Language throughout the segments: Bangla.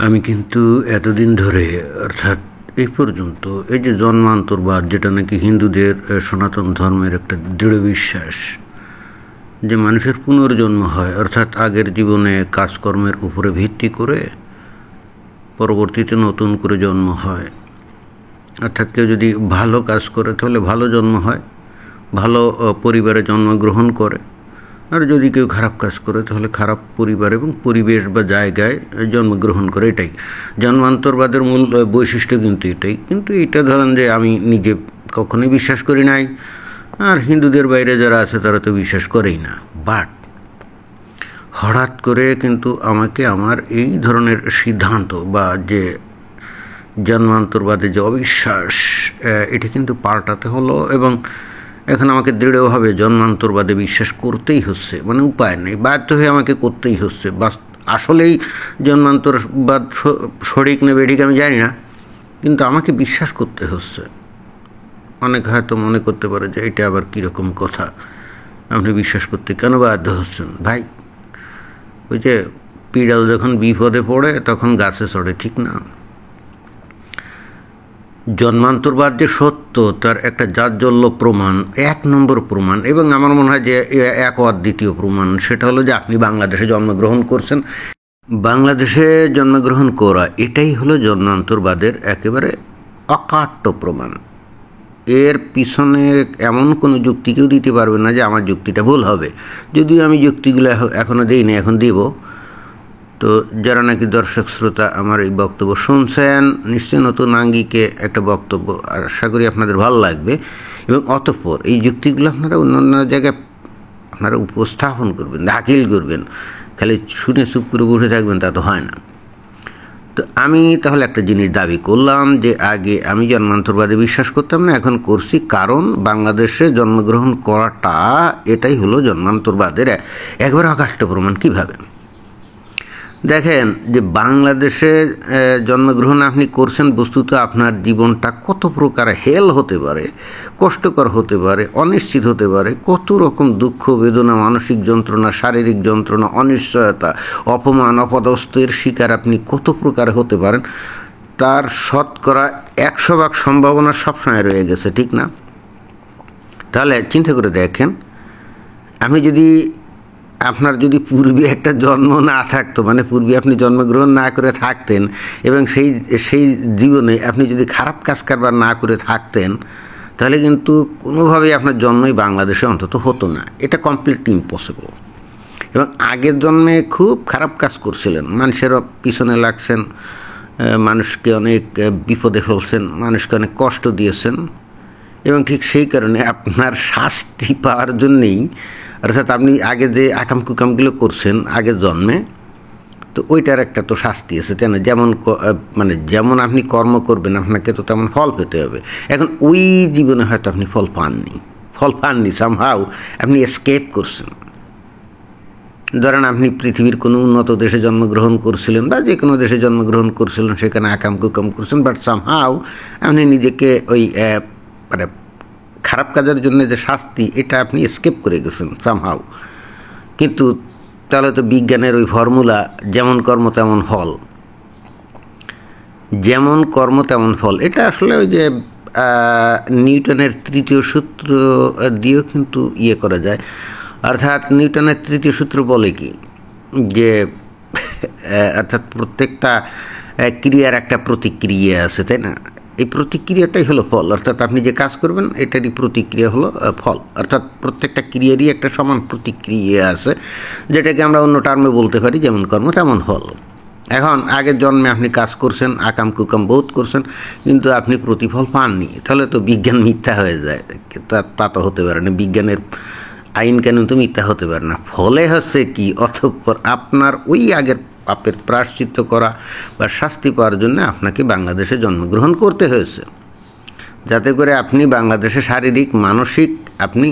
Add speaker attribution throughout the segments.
Speaker 1: আমি কিন্তু এতদিন ধরে অর্থাৎ এই পর্যন্ত এই যে জন্মান্তরবাদ, যেটা নাকি হিন্দুদের সনাতন ধর্মের একটা দৃঢ় বিশ্বাস যে মানুষের পুনর্জন্ম হয়, অর্থাৎ আগের জীবনে কাজকর্মের উপরে ভিত্তি করে পরবর্তীতে নতুন করে জন্ম হয়। অর্থাৎ কেউ যদি ভালো কাজ করে তাহলে ভালো জন্ম হয়, ভালো পরিবারে জন্মগ্রহণ করে, আর যদি কেউ খারাপ কাজ করে তাহলে খারাপ পরিবার এবং পরিবেশ বা জায়গায় জন্মগ্রহণ করে। এটাই জন্মান্তরবাদের মূল বৈশিষ্ট্য, কিন্তু এটাই। কিন্তু এটা ধরেন যে আমি নিজে কখনোই বিশ্বাস করি নাই, আর হিন্দুদের বাইরে যারা আছে তারা তো বিশ্বাস করেই না। বাট হঠাৎ করে কিন্তু আমাকে আমার এই ধরনের সিদ্ধান্ত বা যে জন্মান্তরবাদে যে অবিশ্বাস, এটা কিন্তু পাল্টাতে হলো, এবং এখন আমাকে দৃঢ়ভাবে জন্মান্তরবাদে বিশ্বাস করতেই হচ্ছে। মানে উপায় নেই, বাধ্য হয়ে আমাকে করতেই হচ্ছে। আসলেই জন্মান্তরবাদ সঠিক নেবে ঠিক আমি জানি না, কিন্তু আমাকে বিশ্বাস করতে হচ্ছে। অনেক হয়তো মনে করতে পারে যে এটা আবার কীরকম কথা, আপনি বিশ্বাস করতে কেন বাধ্য হচ্ছেন? ভাই, ওই যে পিড়াল যখন বিপদে পড়ে তখন গাছে চড়ে, ঠিক না? জন্মান্তরবাদ যে সত্য তার একটা জাজ্বল্য প্রমাণ, 1 নম্বর প্রমাণ, এবং আমার মনে হয় যে এক অদ্বিতীয় প্রমাণ, সেটা হলো যে আপনি বাংলাদেশে জন্মগ্রহণ করছেন। বাংলাদেশে জন্মগ্রহণ করা, এটাই হলো জন্মান্তরবাদের একেবারে অকাট্য প্রমাণ। এর পিছনে এমন কোনো যুক্তি কেউ দিতে পারবে না যে আমার যুক্তিটা ভুল হবে। যদিও আমি যুক্তিগুলো এখনও দিইনি, এখন দিব। তো যারা নাকি দর্শক শ্রোতা আমার এই বক্তব্য শুনছেন, নিশ্চয়ই নতুন আঙ্গিকে একটা বক্তব্য, আশা করি আপনাদের ভালো লাগবে, এবং অতঃপর এই যুক্তিগুলো আপনারা অন্য জায়গায় আপনারা উপস্থাপন করবেন, দাখিল করবেন। খালি শুনে চুপ করে বসে থাকবেন তা তো হয় না। তো আমি তাহলে একটা জিনিস দাবি করলাম যে আগে আমি জন্মান্তরবাদে বিশ্বাস করতাম না, এখন করছি, কারণ বাংলাদেশে জন্মগ্রহণ করাটা এটাই হলো জন্মান্তরবাদের একবারে অকাট্য প্রমাণ। কীভাবে? দেখেন যে বাংলাদেশে জন্মগ্রহণ আপনি করছেন, বস্তুত আপনার জীবনটা কত প্রকার হেল হতে পারে, কষ্টকর হতে পারে, অনিশ্চিত হতে পারে, কত রকম দুঃখ বেদনা, মানসিক যন্ত্রণা, শারীরিক যন্ত্রণা, অনিশ্চয়তা, অপমান, অপদস্থের শিকার আপনি কত প্রকার হতে পারেন, তার শতকরা 100% সম্ভাবনা সবসময় রয়ে গেছে, ঠিক না? তাহলে চিন্তা করে দেখেন, আপনি যদি আপনার যদি পূর্বে একটা জন্ম না থাকতো, মানে পূর্বে আপনি জন্মগ্রহণ না করে থাকতেন, এবং সেই জীবনে আপনি যদি খারাপ কাজ কারবার না করে থাকতেন, তাহলে কিন্তু কোনোভাবেই আপনার জন্মই বাংলাদেশে অন্তত হতো না। এটা কমপ্লিটলি ইম্পসিবল। এবং আগের জন্মে খুব খারাপ কাজ করছিলেন, মানুষের পিছনে লাগছেন, মানুষকে অনেক বিপদে ফেলছেন, মানুষকে অনেক কষ্ট দিয়েছেন, এবং ঠিক সেই কারণে আপনার শাস্তি পাওয়ার জন্যেই, অর্থাৎ আপনি আগে যে আকাম কুকামগুলো করছেন আগের জন্মে, তো ওইটার একটা তো শাস্তি আছে, তাই না? যেমন আপনি কর্ম করবেন আপনাকে তো তেমন ফল পেতে হবে। এখন ওই জীবনে হয়তো আপনি ফল পাননি, সামহাউ আপনি এসকেপ করছেন। ধরেন আপনি পৃথিবীর কোনো উন্নত দেশে জন্মগ্রহণ করছিলেন, বা যে কোনো দেশে জন্মগ্রহণ করছিলেন, সেখানে আকাম কুকাম করছেন, বাট সামহাউ আপনি নিজেকে ওই খারাপ কাজের জন্য যে শাস্তি, এটা আপনি এসকেপ করে গেছেন সামহাউ। কিন্তু তাহলে তো বিজ্ঞানের ওই ফর্মুলা, যেমন কর্ম তেমন ফল, যেমন কর্ম তেমন ফল, এটা আসলে ওই যে নিউটনের 3য় সূত্র দিয়েও কিন্তু করা যায়। অর্থাৎ নিউটনের 3য় সূত্র বলে কি, যে অর্থাৎ প্রত্যেকটা ক্রিয়ার একটা প্রতিক্রিয়া আছে, তাই না? এই প্রতিক্রিয়াটাই হলো ফল, অর্থাৎ আপনি যে কাজ করবেন এটারই প্রতিক্রিয়া হলো ফল। অর্থাৎ প্রত্যেকটা ক্রিয়ারই একটা সমান প্রতিক্রিয়া আছে, যেটাকে আমরা অন্য টার্মে বলতে পারি যেমন কর্ম তেমন ফল। এখন আগের জন্মে আপনি কাজ করছেন, আকাম কুকাম বহুত করছেন, কিন্তু আপনি প্রতিফল পাননি, তাহলে তো বিজ্ঞান মিথ্যা হয়ে যায়। তা তো হতে পারে না, বিজ্ঞানের আইন কানুন তো মিথ্যা হতে পারে না। ফলে হচ্ছে কি, অতঃপর আপনার ওই আগের পাপের প্রায়শ্চিত্ত করা বা শাস্তি পাওয়ার জন্য আপনাকে বাংলাদেশে জন্মগ্রহণ করতে হয়েছে, যাতে করে আপনি বাংলাদেশে শারীরিক মানসিক আপনি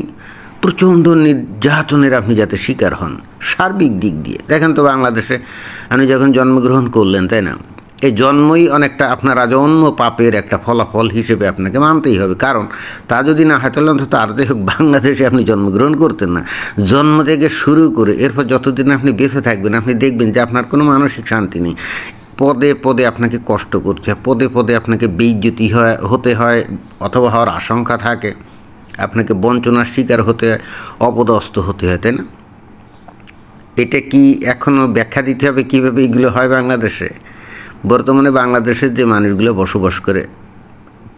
Speaker 1: প্রচণ্ড নির্যাতনের আপনি যাতে শিকার হন সার্বিক দিক দিয়ে। দেখেন তো বাংলাদেশে আপনি যখন জন্মগ্রহণ করলেন, তাই না, এই জন্মই অনেকটা আপনার আজন্ম পাপের একটা ফলাফল হিসেবে আপনাকে মানতেই হবে। কারণ তা যদি না হয় তাহলে অন্তত আর যাই হোক বাংলাদেশে আপনি জন্মগ্রহণ করতেন না। জন্ম থেকে শুরু করে এরপর যতদিন আপনি বেঁচে থাকবেন, আপনি দেখবেন যে আপনার কোনো মানসিক শান্তি নেই। পদে পদে আপনাকে কষ্ট করতে হয়, পদে পদে আপনাকে বেইজ্জতি হতে হয় অথবা হওয়ার আশঙ্কা থাকে, আপনাকে বঞ্চনার শিকার হতে হয়, অপদস্থ হতে হয়, তাই না? এটা কি এখনও ব্যাখ্যা দিতে হবে কীভাবে এগুলো হয় বাংলাদেশে? বর্তমানে বাংলাদেশের যে মানুষগুলো বসবাস করে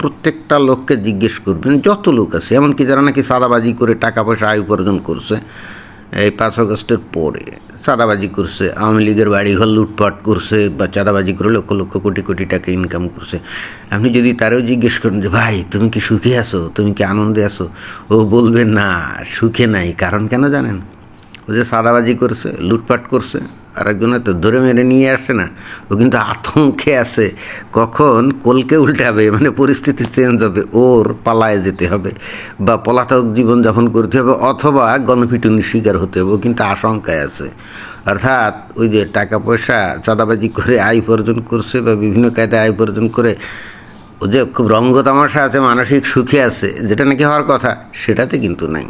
Speaker 1: প্রত্যেকটা লোককে জিজ্ঞেস করবেন, যত লোক আছে এমনকি যারা নাকি চাঁদাবাজি করে টাকা পয়সা আয় উপার্জন করছে, এই 5 আগস্টের পরে চাঁদাবাজি করছে, আওয়ামী লীগের বাড়িঘর লুটপাট করছে বা চাঁদাবাজি করে লক্ষ লক্ষ কোটি কোটি টাকা ইনকাম করছে, আপনি যদি তারেও জিজ্ঞেস করেন যে ভাই তুমি কি সুখে আছো, তুমি কি আনন্দে আছো, ও বলবে না সুখে নাই। কারণ কেন জানেন? ও যে চাঁদাবাজি করছে, লুটপাট করছে, আর একজনের তো ধরে মেরে নিয়ে আসছে না, ও কিন্তু আতঙ্কে আছে কখন কলকে উল্টাবে, মানে পরিস্থিতি চেঞ্জ হবে, ওর পালায় যেতে হবে বা পলাতক জীবনযাপন করতে হবে অথবা গণপিটুনির শিকার হতে হবে, ও কিন্তু আশঙ্কায় আছে। অর্থাৎ ওই যে টাকা পয়সা চাঁদাবাজি করে আয় উপার্জন করছে বা বিভিন্ন কায়দায় আয় উপার্জন করে ও যে খুব রঙ্গ তামাশা আছে, মানসিক সুখে আছে, যেটা নাকি হওয়ার কথা, সেটাতে কিন্তু নাই।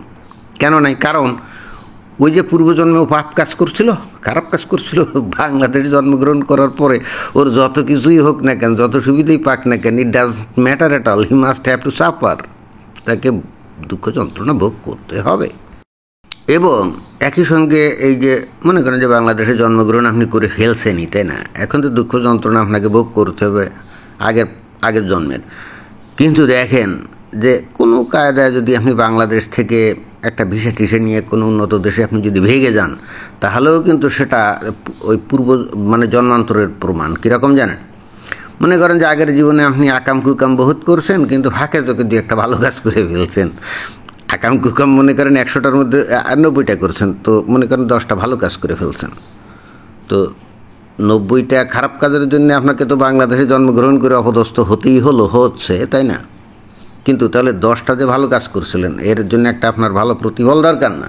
Speaker 1: কেন নাই? কারণ ওই যে পূর্বজন্মেও পাপ কাজ করছিল, খারাপ কাজ করছিল, বাংলাদেশে জন্মগ্রহণ করার পরে ওর যত কিছুই হোক না কেন, যত সুবিধাই পাক না কেন, it does matter at all, he must have to suffer. তাকে দুঃখ যন্ত্রণা ভোগ করতে হবে। এবং একই সঙ্গে এই যে মনে করেন যে বাংলাদেশে জন্মগ্রহণ আপনি করে ফেলছেনই, তাই না? এখন তো দুঃখ যন্ত্রণা আপনাকে ভোগ করতে হবে আগের জন্মের। কিন্তু দেখেন যে কোনো কায়দায় যদি আপনি বাংলাদেশ থেকে একটা ভিসা টিসা নিয়ে কোনো উন্নত দেশে আপনি যদি ভেগে যান, তাহলেও কিন্তু সেটা ওই মানে জন্মান্তরের প্রমাণ। কীরকম জানেন? মনে করেন যে আগের জীবনে আপনি আকাম কুকাম বহুত করছেন, কিন্তু ফাঁকে চোখে দিয়ে একটা ভালো কাজ করে ফেলছেন। আকাম কুকাম মনে করেন 100টার মধ্যে 90টা করছেন, তো মনে করেন 10টা ভালো কাজ করে ফেলছেন। তো 90টা খারাপ কাজের জন্য আপনাকে তো বাংলাদেশে জন্মগ্রহণ করে অপদস্থ হতেই হচ্ছে, তাই না? কিন্তু তাহলে 10টা যে ভালো কাজ করছিলেন এর জন্য একটা আপনার ভালো প্রতিফল দরকার না?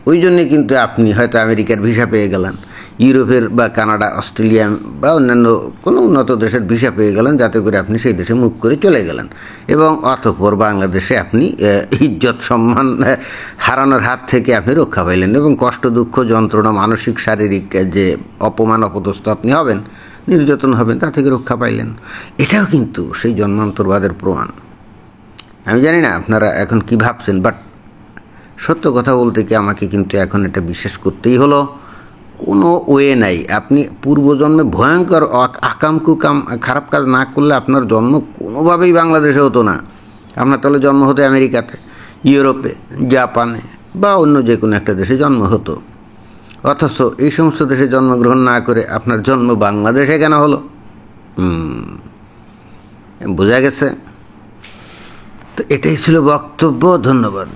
Speaker 1: ওই জন্যে কিন্তু আপনি হয়তো আমেরিকার ভিসা পেয়ে গেলেন, ইউরোপের বা কানাডা, অস্ট্রেলিয়া বা অন্যান্য কোনো উন্নত দেশের ভিসা পেয়ে গেলেন, যাতে করে আপনি সেই দেশে মুখ করে চলে গেলেন এবং অতঃপর বাংলাদেশে আপনি ইজ্জত সম্মান হারানোর হাত থেকে আপনি রক্ষা পাইলেন এবং কষ্ট দুঃখ যন্ত্রণা মানসিক শারীরিক যে অপমান অপদস্থ আপনি হবেন, নির্যাতন হবেন, তা থেকে রক্ষা পাইলেন। এটাও কিন্তু সেই জন্মান্তরবাদের প্রমাণ। আমি জানি না আপনারা এখন কি ভাবছেন, বাট সত্য কথা বলতে কি আমাকে কিন্তু এখন এটা বিশ্বাস করতেই হলো। কোনো ওয়ে নাই। আপনি পূর্বজন্মে ভয়ঙ্কর আকাম কুকাম খারাপ কাজ না করলে আপনার জন্ম কোনোভাবেই বাংলাদেশে হতো না। আপনার তাহলে জন্ম হতো আমেরিকাতে, ইউরোপে, জাপানে বা অন্য যে কোনো একটা দেশে জন্ম হতো। অথচ এই সমস্ত দেশে জন্মগ্রহণ না করে আপনার জন্ম বাংলাদেশে কেন হলো? বোঝা গেছে? তো এটাই ছিল বক্তব্য। ধন্যবাদ।